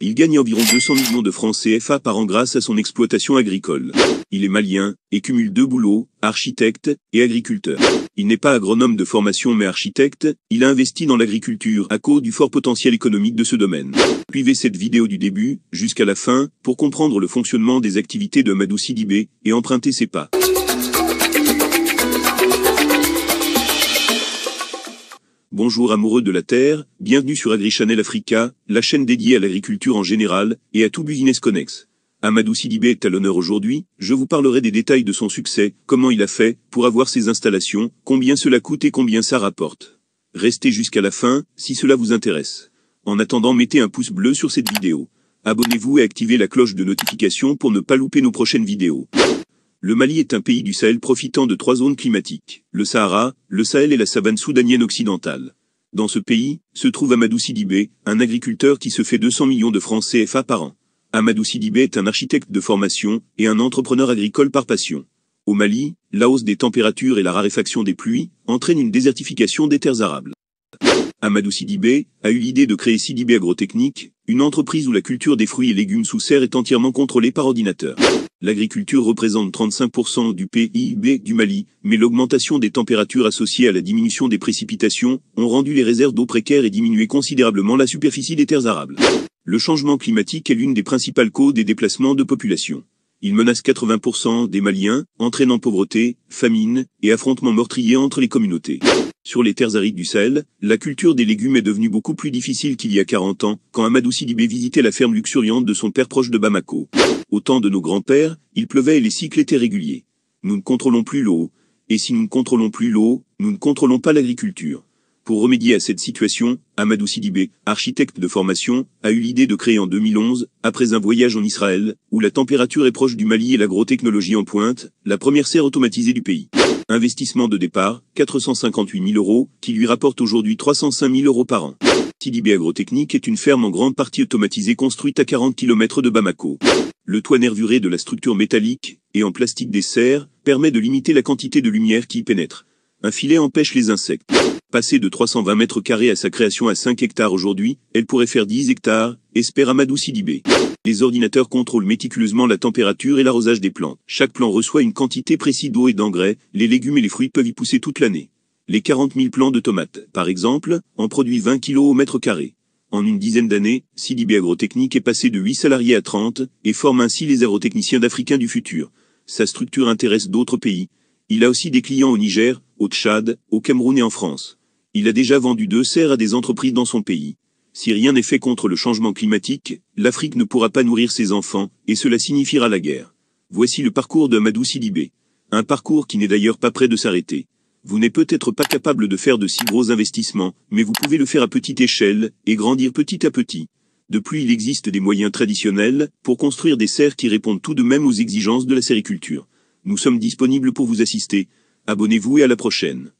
Il gagne environ 200 millions de francs CFA par an grâce à son exploitation agricole. Il est malien, et cumule 2 boulots, architecte et agriculteur. Il n'est pas agronome de formation mais architecte, il a investi dans l'agriculture à cause du fort potentiel économique de ce domaine. Suivez cette vidéo du début jusqu'à la fin pour comprendre le fonctionnement des activités de Amadou Sidibé et emprunter ses pas. Bonjour amoureux de la terre, bienvenue sur AgriChannel Africa, la chaîne dédiée à l'agriculture en général et à tout business connexe. Amadou Sidibé est à l'honneur aujourd'hui, je vous parlerai des détails de son succès, comment il a fait pour avoir ses installations, combien cela coûte et combien ça rapporte. Restez jusqu'à la fin, si cela vous intéresse. En attendant, mettez un pouce bleu sur cette vidéo. Abonnez-vous et activez la cloche de notification pour ne pas louper nos prochaines vidéos. Le Mali est un pays du Sahel profitant de 3 zones climatiques, le Sahara, le Sahel et la savane soudanienne occidentale. Dans ce pays, se trouve Amadou Sidibé, un agriculteur qui se fait 200 millions de francs CFA par an. Amadou Sidibé est un architecte de formation et un entrepreneur agricole par passion. Au Mali, la hausse des températures et la raréfaction des pluies entraînent une désertification des terres arables. Amadou Sidibé a eu l'idée de créer Sidibé Agrotechnique, une entreprise où la culture des fruits et légumes sous serre est entièrement contrôlée par ordinateur. L'agriculture représente 35% du PIB du Mali, mais l'augmentation des températures associée à la diminution des précipitations ont rendu les réserves d'eau précaires et diminué considérablement la superficie des terres arables. Le changement climatique est l'une des principales causes des déplacements de population. Il menace 80% des Maliens, entraînant pauvreté, famine et affrontements meurtriers entre les communautés. Sur les terres arides du Sahel, la culture des légumes est devenue beaucoup plus difficile qu'il y a 40 ans, quand Amadou Sidibé visitait la ferme luxuriante de son père proche de Bamako. Au temps de nos grands-pères, il pleuvait et les cycles étaient réguliers. Nous ne contrôlons plus l'eau. Et si nous ne contrôlons plus l'eau, nous ne contrôlons pas l'agriculture. Pour remédier à cette situation, Amadou Sidibé, architecte de formation, a eu l'idée de créer en 2011, après un voyage en Israël, où la température est proche du Mali et l'agrotechnologie en pointe, la première serre automatisée du pays. Investissement de départ, 458 000 €, qui lui rapporte aujourd'hui 305 000 € par an. Sidibé Agrotechnique est une ferme en grande partie automatisée construite à 40 km de Bamako. Le toit nervuré de la structure métallique, et en plastique des serres, permet de limiter la quantité de lumière qui y pénètre. Un filet empêche les insectes. Passée de 320 mètres carrés à sa création à 5 hectares aujourd'hui, elle pourrait faire 10 hectares, espère Amadou Sidibé. Les ordinateurs contrôlent méticuleusement la température et l'arrosage des plantes. Chaque plant reçoit une quantité précise d'eau et d'engrais, les légumes et les fruits peuvent y pousser toute l'année. Les 40 000 plants de tomates, par exemple, en produisent 20 kg au mètre carré. En une dizaine d'années, Sidibé Agrotechnique est passé de 8 salariés à 30, et forme ainsi les agrotechniciens d'Africains du futur. Sa structure intéresse d'autres pays. Il a aussi des clients au Niger, au Tchad, au Cameroun et en France. Il a déjà vendu 2 serres à des entreprises dans son pays. Si rien n'est fait contre le changement climatique, l'Afrique ne pourra pas nourrir ses enfants, et cela signifiera la guerre. Voici le parcours de Amadou Sidibé. Un parcours qui n'est d'ailleurs pas près de s'arrêter. Vous n'êtes peut-être pas capable de faire de si gros investissements, mais vous pouvez le faire à petite échelle, et grandir petit à petit. De plus, il existe des moyens traditionnels, pour construire des serres qui répondent tout de même aux exigences de la sériculture. Nous sommes disponibles pour vous assister. Abonnez-vous et à la prochaine.